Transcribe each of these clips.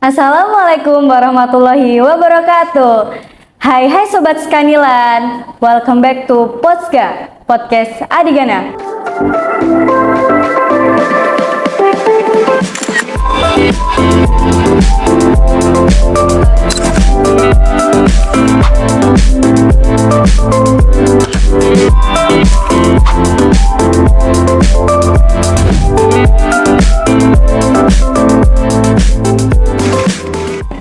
Assalamualaikum warahmatullahi wabarakatuh. Hai Sobat Skanilan, welcome back to Podcast Adigana.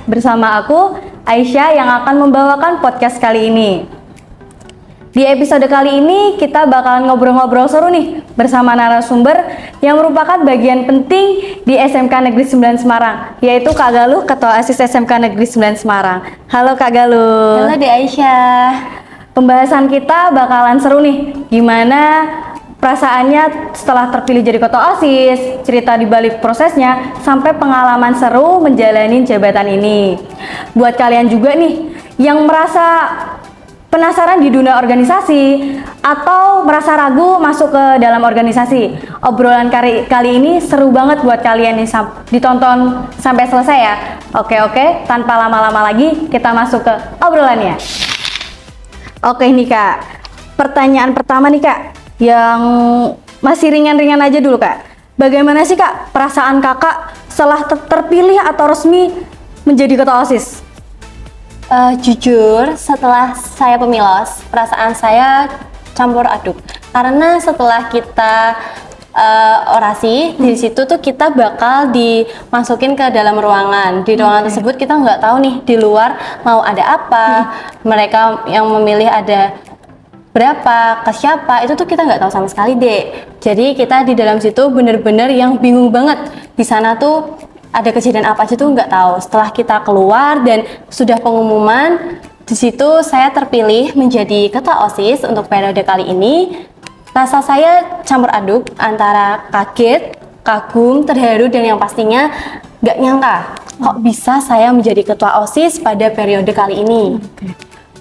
Bersama aku, Aisyah, yang akan membawakan podcast kali ini. Di episode kali ini, kita bakalan ngobrol-ngobrol seru nih bersama narasumber yang merupakan bagian penting di SMK Negeri 9 Semarang, yaitu Kak Galuh, Ketua OSIS SMK Negeri 9 Semarang. Halo Kak Galuh. Halo Dek Aisyah. Pembahasan kita bakalan seru nih, gimana perasaannya setelah terpilih jadi ketua OSIS, cerita di balik prosesnya, sampai pengalaman seru menjalani jabatan ini. Buat kalian juga nih yang merasa penasaran di dunia organisasi atau merasa ragu masuk ke dalam organisasi, obrolan kali ini seru banget buat kalian nih, ditonton sampai selesai ya. Oke, tanpa lama-lama lagi kita masuk ke obrolannya. Oke nih Kak, pertanyaan pertama nih Kak, yang masih ringan-ringan aja dulu Kak. Bagaimana sih Kak perasaan Kakak setelah terpilih atau resmi menjadi ketua OSIS? Jujur, setelah saya pemilos, perasaan saya campur aduk. Karena setelah kita orasi, di situ tuh kita bakal dimasukin ke dalam ruangan. Di ruangan tersebut kita nggak tahu nih di luar mau ada apa. Mereka yang memilih ada berapa, ke siapa, itu tuh kita nggak tahu sama sekali Dek. Jadi kita di dalam situ bener-bener yang bingung banget. Di sana tuh ada kejadian apa aja tuh nggak tahu. Setelah kita keluar dan sudah pengumuman, di situ saya terpilih menjadi ketua OSIS untuk periode kali ini. Rasa saya campur aduk antara kaget, kagum, terharu, dan yang pastinya nggak nyangka kok bisa saya menjadi ketua OSIS pada periode kali ini.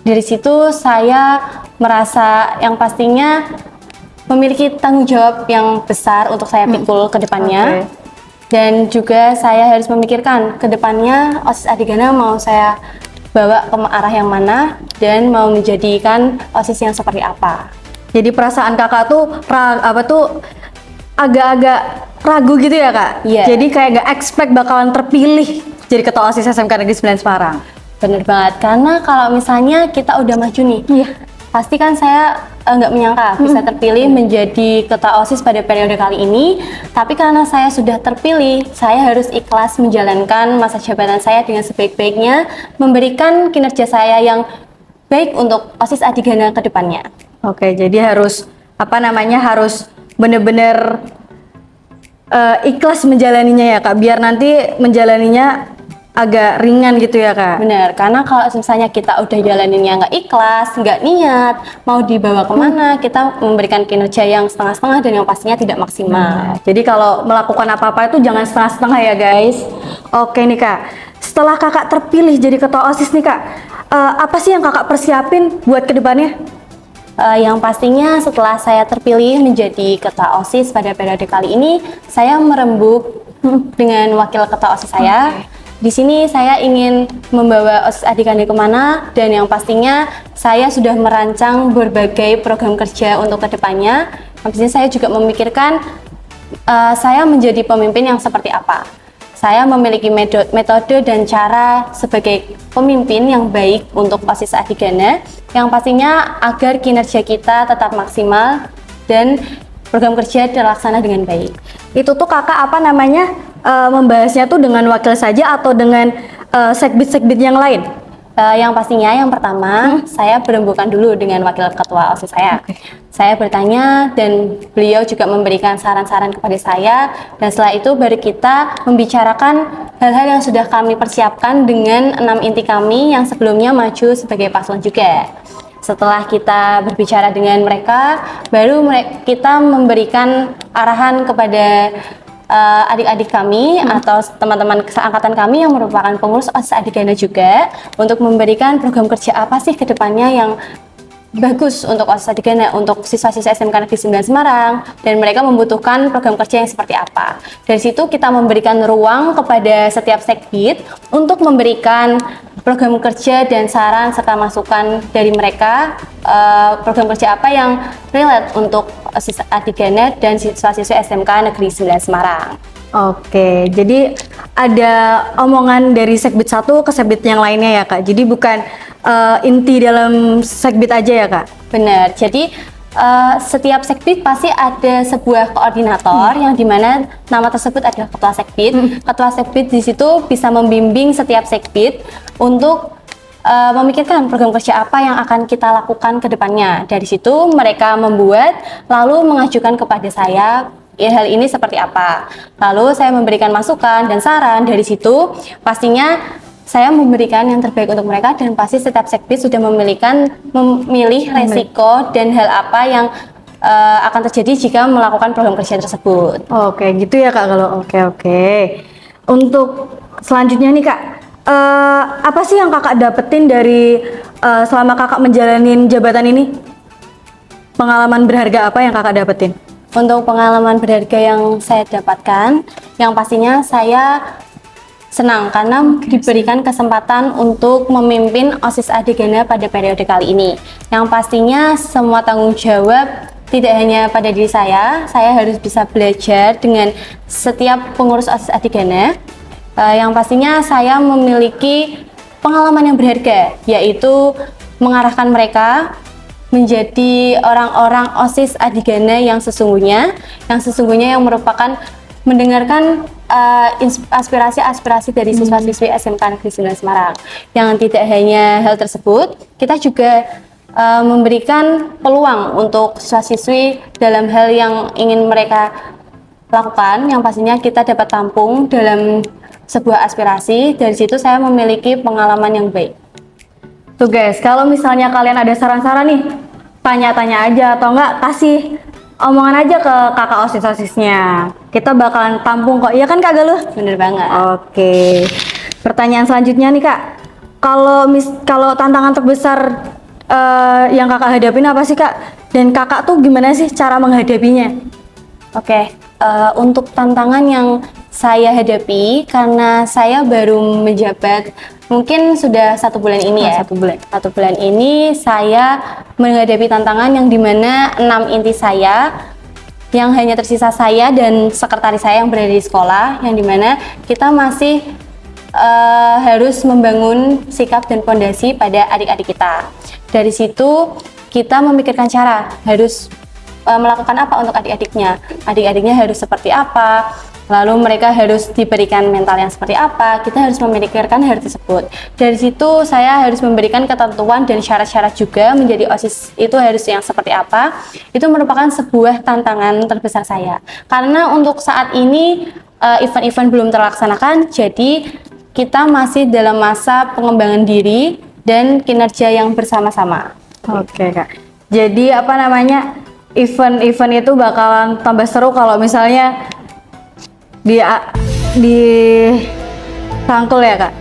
Dari situ saya merasa yang pastinya memiliki tanggung jawab yang besar untuk saya pikul ke depannya. Dan juga saya harus memikirkan ke depannya OSIS Adigana mau saya bawa ke arah yang mana dan mau menjadikan OSIS yang seperti apa. Jadi perasaan Kakak tuh agak-agak ragu gitu ya Kak? Iya. Jadi kayak nggak expect bakalan terpilih jadi ketua OSIS SMK Negeri 9 Semarang. Bener banget, karena kalau misalnya kita udah maju nih, pasti kan saya nggak menyangka bisa terpilih menjadi ketua OSIS pada periode kali ini. Tapi karena saya sudah terpilih, saya harus ikhlas menjalankan masa jabatan saya dengan sebaik-baiknya, memberikan kinerja saya yang baik untuk OSIS Adigana ke depannya. Oke, jadi harus harus bener-bener ikhlas menjalaninya ya Kak, biar nanti menjalaninya agak ringan gitu ya Kak? Bener, karena kalau misalnya kita udah jalaninnya nggak ikhlas, nggak niat, mau dibawa kemana, kita memberikan kinerja yang setengah-setengah dan yang pastinya tidak maksimal. Jadi kalau melakukan apa-apa itu jangan setengah-setengah ya guys. Oke nih Kak, setelah Kakak terpilih jadi ketua OSIS nih Kak, apa sih yang Kakak persiapin buat kedepannya? Yang pastinya setelah saya terpilih menjadi ketua OSIS pada periode kali ini, saya merembuk dengan wakil ketua OSIS saya. Di sini saya ingin membawa OSIS Adigana kemana, dan yang pastinya saya sudah merancang berbagai program kerja untuk kedepannya. Habis ini saya juga memikirkan saya menjadi pemimpin yang seperti apa. Saya memiliki metode dan cara sebagai pemimpin yang baik untuk OSIS Adigana, yang pastinya agar kinerja kita tetap maksimal dan program kerja terlaksana dengan baik. Itu tuh Kakak membahasnya tuh dengan wakil saja atau dengan sekbid-sekbid yang lain? Yang pastinya yang pertama saya berembukan dulu dengan wakil ketua OSIS saya. Saya bertanya dan beliau juga memberikan saran-saran kepada saya, dan setelah itu baru kita membicarakan hal-hal yang sudah kami persiapkan dengan 6 inti kami yang sebelumnya maju sebagai paslon juga. Setelah kita berbicara dengan mereka, baru kita memberikan arahan kepada adik-adik kami atau teman-teman seangkatan kami yang merupakan pengurus OSIS Adigana juga, untuk memberikan program kerja apa sih ke depannya yang bagus untuk OSIS Adigana untuk siswa-siswa SMK Negeri 9 Semarang, dan mereka membutuhkan program kerja yang seperti apa. Dari situ kita memberikan ruang kepada setiap sekbid untuk memberikan program kerja dan saran serta masukan dari mereka, program kerja apa yang relate untuk OSIS Adigana dan siswa-siswa SMK Negeri 9 Semarang. Oke, jadi ada omongan dari sekbid satu ke sekbid yang lainnya ya Kak. Jadi bukan inti dalam sekbid aja ya Kak. Benar. Jadi setiap sekbid pasti ada sebuah koordinator yang dimana nama tersebut adalah ketua sekbid. Ketua sekbid di situ bisa membimbing setiap sekbid untuk memikirkan program kerja apa yang akan kita lakukan ke depannya. Dari situ mereka membuat lalu mengajukan kepada saya, ya hal ini seperti apa. Lalu saya memberikan masukan dan saran. Dari situ pastinya saya memberikan yang terbaik untuk mereka, dan pasti setiap sekbid sudah memilih resiko dan hal apa yang akan terjadi jika melakukan program kerja tersebut. Oke, gitu ya Kak kalau oke. Untuk selanjutnya nih Kak, apa sih yang Kakak dapetin dari selama Kakak menjalanin jabatan ini? Pengalaman berharga apa yang Kakak dapetin? Untuk pengalaman berharga yang saya dapatkan, yang pastinya saya senang karena diberikan kesempatan untuk memimpin OSIS Adigana pada periode kali ini. Yang pastinya semua tanggung jawab tidak hanya pada diri saya harus bisa belajar dengan setiap pengurus OSIS Adigana. Yang pastinya saya memiliki pengalaman yang berharga, yaitu mengarahkan mereka menjadi orang-orang OSIS Adigana yang sesungguhnya yang merupakan mendengarkan aspirasi-aspirasi dari siswa-siswi SMK Negeri 9 Semarang. Yang tidak hanya hal tersebut, kita juga memberikan peluang untuk siswa-siswi dalam hal yang ingin mereka lakukan, yang pastinya kita dapat tampung dalam sebuah aspirasi. Dari situ saya memiliki pengalaman yang baik. Tuh guys, kalau misalnya kalian ada saran-saran nih, tanya-tanya aja atau enggak kasih omongan aja ke kakak OSIS-OSISnya. Kita bakalan tampung kok, iya kan Kak Galuh? Bener banget. Oke. Pertanyaan selanjutnya nih Kak, kalau tantangan terbesar yang Kakak hadapin apa sih Kak? Dan Kakak tuh gimana sih cara menghadapinya? Oke, untuk tantangan yang saya hadapi karena saya baru menjabat mungkin sudah 1 bulan ini ya. 1 bulan. 1 bulan ini saya menghadapi tantangan yang dimana 6 inti saya yang hanya tersisa saya dan sekretaris saya yang berada di sekolah, yang dimana kita masih harus membangun sikap dan fondasi pada adik-adik kita. Dari situ kita memikirkan cara harus melakukan apa untuk adik-adiknya. Adik-adiknya harus seperti apa, lalu mereka harus diberikan mental yang seperti apa. Kita harus memikirkan hal tersebut. Dari situ saya harus memberikan ketentuan dan syarat-syarat juga menjadi OSIS itu harus yang seperti apa. Itu merupakan sebuah tantangan terbesar saya. Karena untuk saat ini event-event belum terlaksanakan, jadi kita masih dalam masa pengembangan diri dan kinerja yang bersama-sama. Oke Kak. Jadi apa namanya, event-event itu bakalan tambah seru kalau misalnya dirangkul ya Kak?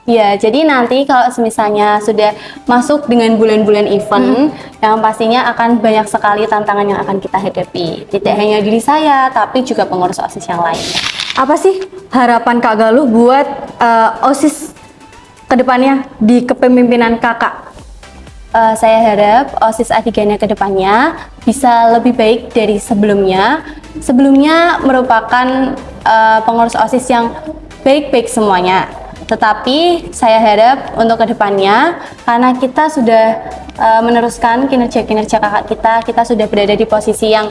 Ya, jadi nanti kalau misalnya sudah masuk dengan bulan-bulan event, yang pastinya akan banyak sekali tantangan yang akan kita hadapi. Tidak hanya diri saya, tapi juga pengurus OSIS yang lainnya. Apa sih harapan Kak Galuh buat OSIS kedepannya di kepemimpinan Kakak? Saya harap OSIS Adigana kedepannya bisa lebih baik dari sebelumnya. Sebelumnya merupakan pengurus OSIS yang baik-baik semuanya. Tetapi saya harap untuk kedepannya, karena kita sudah meneruskan kinerja-kinerja kakak kita sudah berada di posisi yang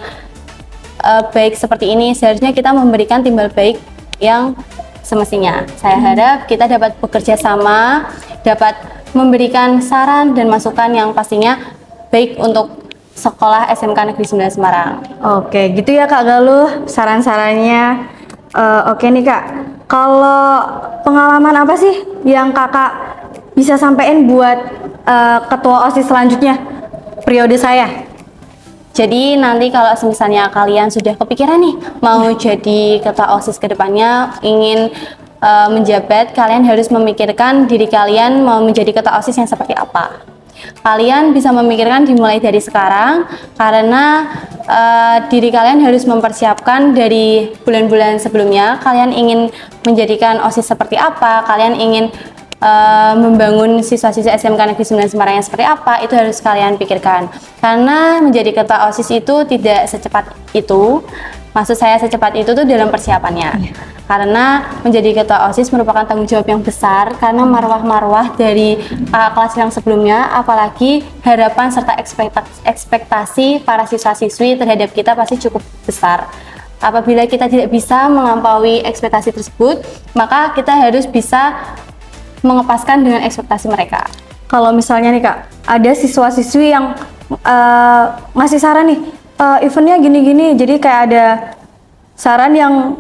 baik seperti ini, seharusnya kita memberikan timbal baik yang semestinya. Saya harap kita dapat bekerja sama, dapat memberikan saran dan masukan yang pastinya baik untuk sekolah SMK Negeri 9 Semarang. Oke, gitu ya Kak Galuh saran-sarannya. Oke nih Kak, kalau pengalaman apa sih yang Kakak bisa sampein buat ketua OSIS selanjutnya periode saya? Jadi nanti kalau misalnya kalian sudah kepikiran nih mau jadi ketua OSIS kedepannya, ingin menjabat, kalian harus memikirkan diri kalian mau menjadi ketua OSIS yang seperti apa. Kalian bisa memikirkan dimulai dari sekarang, karena diri kalian harus mempersiapkan dari bulan-bulan sebelumnya. Kalian ingin menjadikan OSIS seperti apa, kalian ingin membangun siswa-siswa SMK Negeri 9 Semarang yang seperti apa, itu harus kalian pikirkan. Karena menjadi ketua OSIS itu tidak secepat itu. Maksud saya secepat itu tuh dalam persiapannya. Karena menjadi ketua OSIS merupakan tanggung jawab yang besar, karena marwah-marwah dari kelas yang sebelumnya, apalagi harapan serta ekspektasi para siswa-siswi terhadap kita pasti cukup besar. Apabila kita tidak bisa melampaui ekspektasi tersebut, maka kita harus bisa mengepaskan dengan ekspektasi mereka. Kalau misalnya nih Kak, ada siswa-siswi yang ngasih saran nih, eventnya gini-gini, jadi kayak ada saran yang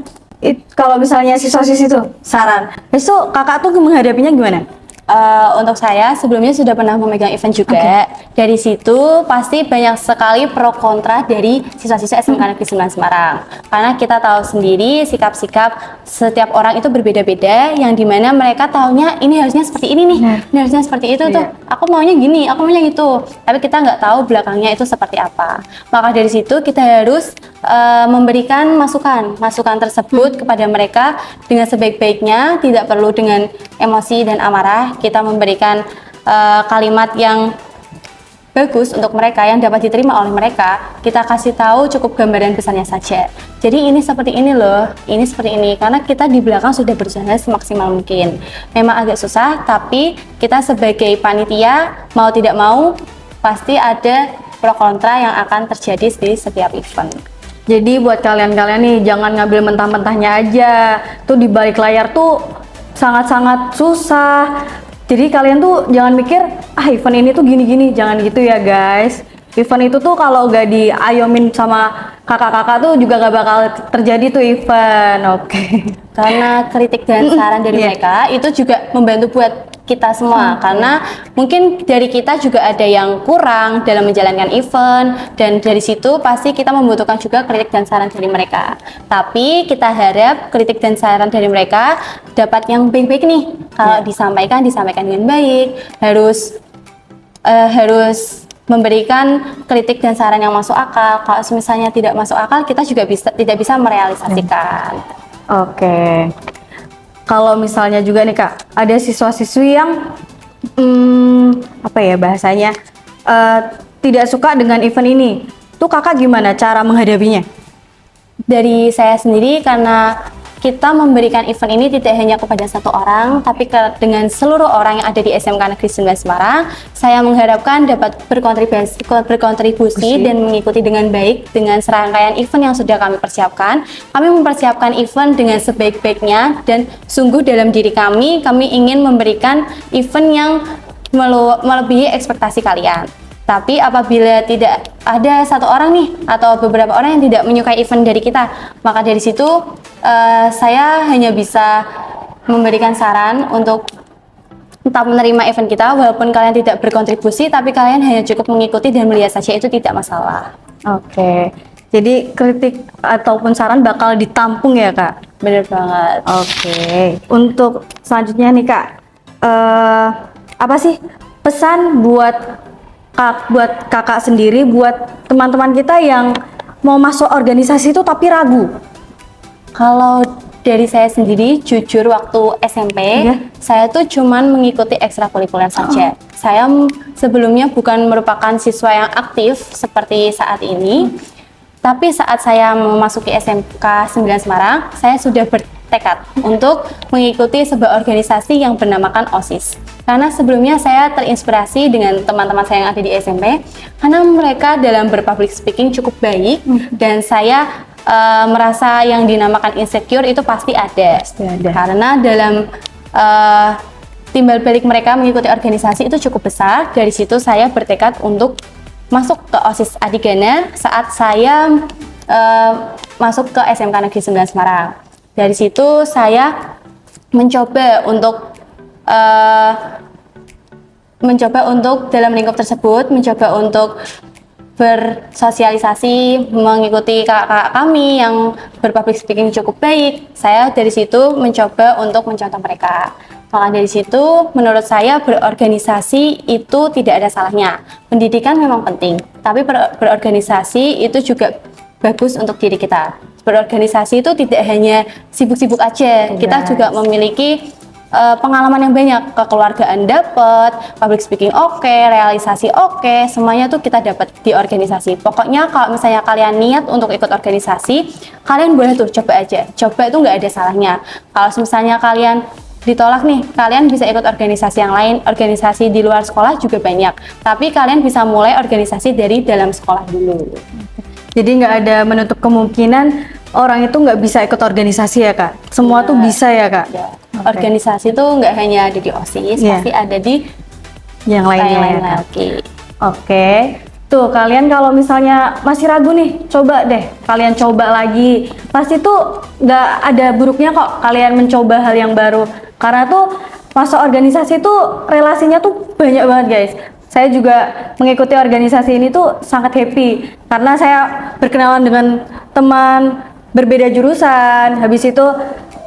kalau misalnya siswa-siswi itu saran, itu Kakak tuh menghadapinya gimana? Untuk saya sebelumnya sudah pernah memegang event juga. Dari situ pasti banyak sekali pro kontra dari siswa-siswa SMK Negeri 9 Semarang. Karena kita tahu sendiri sikap-sikap setiap orang itu berbeda-beda, yang dimana mereka taunya ini harusnya seperti ini nih, ini harusnya seperti itu tuh. Aku maunya gini, aku maunya gitu. Tapi kita nggak tahu belakangnya itu seperti apa. Maka dari situ kita harus memberikan masukan tersebut kepada mereka dengan sebaik-baiknya, tidak perlu dengan emosi dan amarah. Kita memberikan kalimat yang bagus untuk mereka, yang dapat diterima oleh mereka. Kita kasih tahu cukup gambaran besarnya saja. Jadi ini seperti ini loh, ini seperti ini. Karena kita di belakang sudah berusaha semaksimal mungkin. Memang agak susah, tapi kita sebagai panitia mau tidak mau pasti ada pro kontra yang akan terjadi di setiap event. Jadi buat kalian-kalian nih, jangan ngambil mentah-mentahnya aja. Tuh di balik layar tuh sangat-sangat susah. Jadi kalian tuh jangan mikir, event ini tuh gini-gini, jangan gitu ya guys. Event itu tuh kalau gak diayomin sama kakak-kakak tuh juga gak bakal terjadi tuh event. Karena kritik dan saran dari mereka itu juga membantu buat kita semua. Karena mungkin dari kita juga ada yang kurang dalam menjalankan event, dan dari situ pasti kita membutuhkan juga kritik dan saran dari mereka. Tapi kita harap kritik dan saran dari mereka dapat yang baik-baik nih. Kalau disampaikan dengan baik, harus memberikan kritik dan saran yang masuk akal. Kalau misalnya tidak masuk akal, kita juga tidak bisa merealisasikan. Kalau misalnya juga nih Kak, ada siswa-siswi yang apa ya bahasanya, tidak suka dengan event ini. Tuh Kakak gimana cara menghadapinya? Dari saya sendiri, karena kita memberikan event ini tidak hanya kepada satu orang, tapi dengan seluruh orang yang ada di SMK Negeri 9 Semarang, saya mengharapkan dapat berkontribusi dan mengikuti dengan baik dengan serangkaian event yang sudah kami persiapkan. Kami mempersiapkan event dengan sebaik-baiknya, dan sungguh dalam diri kami ingin memberikan event yang melebihi ekspektasi kalian. Tapi apabila tidak ada satu orang nih atau beberapa orang yang tidak menyukai event dari kita, maka dari situ saya hanya bisa memberikan saran untuk tetap menerima event kita, walaupun kalian tidak berkontribusi, tapi kalian hanya cukup mengikuti dan melihat saja, itu tidak masalah. Jadi kritik ataupun saran bakal ditampung ya Kak? Bener banget. Untuk selanjutnya nih Kak, apa sih pesan buat kakak sendiri, buat teman-teman kita yang mau masuk organisasi itu tapi ragu? Kalau dari saya sendiri, jujur waktu SMP, saya tuh cuman mengikuti ekstrakurikuler saja. Saya sebelumnya bukan merupakan siswa yang aktif seperti saat ini, tapi saat saya memasuki SMK 9 Semarang, saya sudah bertekad untuk mengikuti sebuah organisasi yang bernamakan OSIS. Karena sebelumnya saya terinspirasi dengan teman-teman saya yang ada di SMP, karena mereka dalam berpublic speaking cukup baik, dan saya merasa yang dinamakan insecure itu pasti ada. Karena dalam timbal balik mereka mengikuti organisasi itu cukup besar. Dari situ saya bertekad untuk masuk ke OSIS Adigana saat saya masuk ke SMK Negeri 9 Semarang. Dari situ saya mencoba untuk dalam lingkup tersebut, mencoba untuk bersosialisasi, mengikuti kakak kami yang berpublic speaking cukup baik. Saya dari situ mencoba untuk mencontoh mereka. Maka dari situ, menurut saya berorganisasi itu tidak ada salahnya. Pendidikan memang penting, tapi berorganisasi itu juga bagus untuk diri kita. Berorganisasi itu tidak hanya sibuk-sibuk aja, kita juga memiliki pengalaman yang banyak, kekeluargaan dapat, public speaking oke, realisasi oke, semuanya tuh kita dapat di organisasi. Pokoknya kalau misalnya kalian niat untuk ikut organisasi, kalian boleh tuh coba aja. Coba itu nggak ada salahnya. Kalau misalnya kalian ditolak nih, kalian bisa ikut organisasi yang lain, organisasi di luar sekolah juga banyak. Tapi kalian bisa mulai organisasi dari dalam sekolah dulu. Jadi nggak ada menutup kemungkinan orang itu nggak bisa ikut organisasi ya kak? Semua tuh bisa ya kak? Ya. Organisasi tuh nggak hanya ada di OSIS, pasti ada di yang lainnya. Oke. Oke. Tuh kalian kalau misalnya masih ragu nih, coba deh kalian coba lagi. Pasti tuh nggak ada buruknya kok kalian mencoba hal yang baru. Karena tuh masuk organisasi tuh relasinya tuh banyak banget guys. Saya juga mengikuti organisasi ini tuh sangat happy karena saya berkenalan dengan teman berbeda jurusan. Habis itu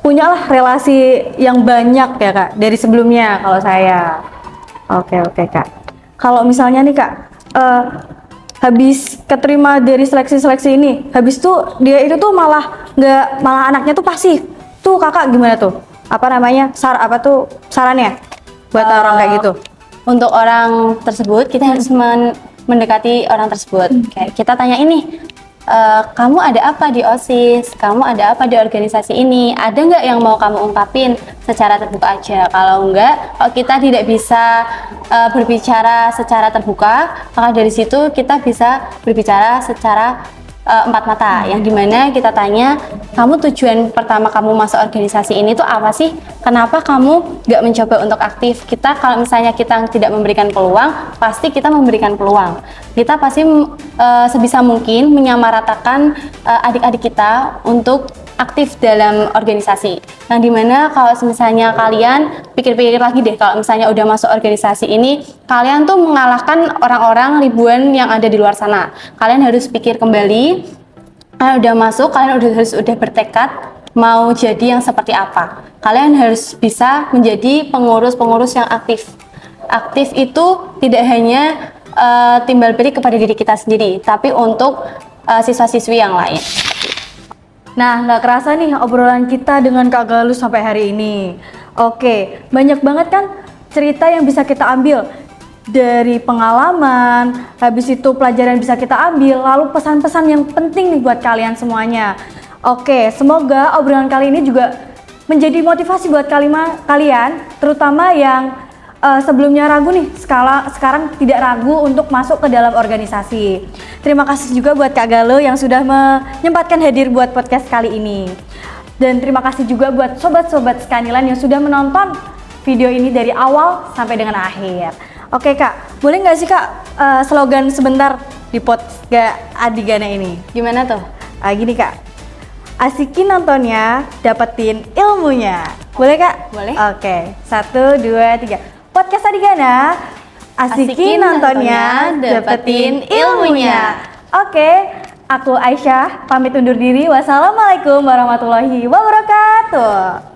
punyalah relasi yang banyak ya kak dari sebelumnya kalau saya. Oke kak. Kalau misalnya nih kak, habis keterima dari seleksi ini, habis tuh dia itu tuh malah anaknya tuh pasif. Tuh kakak gimana tuh? Apa namanya? Sarannya buat orang kayak gitu? Untuk orang tersebut kita harus mendekati orang tersebut. Kayak kita tanya ini. Kamu ada apa di OSIS? Kamu ada apa di organisasi ini? Ada nggak yang mau kamu ungkapin secara terbuka aja? Kalau enggak, kalau kita tidak bisa berbicara secara terbuka, maka dari situ kita bisa berbicara secara empat mata, yang dimana kita tanya, kamu tujuan pertama kamu masuk organisasi ini tuh apa sih? Kenapa kamu nggak mencoba untuk aktif? Kita kalau misalnya kita tidak memberikan peluang, pasti kita memberikan peluang. Kita pasti sebisa mungkin menyamaratakan adik-adik kita untuk aktif dalam organisasi. Yang dimana kalau misalnya kalian pikir-pikir lagi deh, kalau misalnya udah masuk organisasi ini, kalian tuh mengalahkan orang-orang ribuan yang ada di luar sana. Kalian harus pikir kembali, kalian udah masuk, kalian udah bertekad mau jadi yang seperti apa. Kalian harus bisa menjadi pengurus-pengurus yang aktif. Aktif itu tidak hanya timbal balik kepada diri kita sendiri, tapi untuk siswa-siswi yang lain. Nah, nggak kerasa nih obrolan kita dengan Kak Galus sampai hari ini. Oke, banyak banget kan cerita yang bisa kita ambil dari pengalaman, habis itu pelajaran yang bisa kita ambil, lalu pesan-pesan yang penting nih buat kalian semuanya. Oke, semoga obrolan kali ini juga menjadi motivasi buat kalian, terutama yang sebelumnya ragu nih, sekarang tidak ragu untuk masuk ke dalam organisasi. Terima kasih juga buat Kak Galo yang sudah menyempatkan hadir buat podcast kali ini. Dan terima kasih juga buat sobat-sobat sekalian yang sudah menonton video ini dari awal sampai dengan akhir. Oke Kak, boleh nggak sih Kak slogan sebentar di podcast Adigana ini? Gimana tuh? Gini Kak, asikin nontonnya, dapetin ilmunya. Boleh Kak? Boleh. Oke, 1, 2, 3. Podcast Adigana, asikin nontonnya, dapetin ilmunya. Oke, aku Aisyah, pamit undur diri. Wassalamualaikum warahmatullahi wabarakatuh.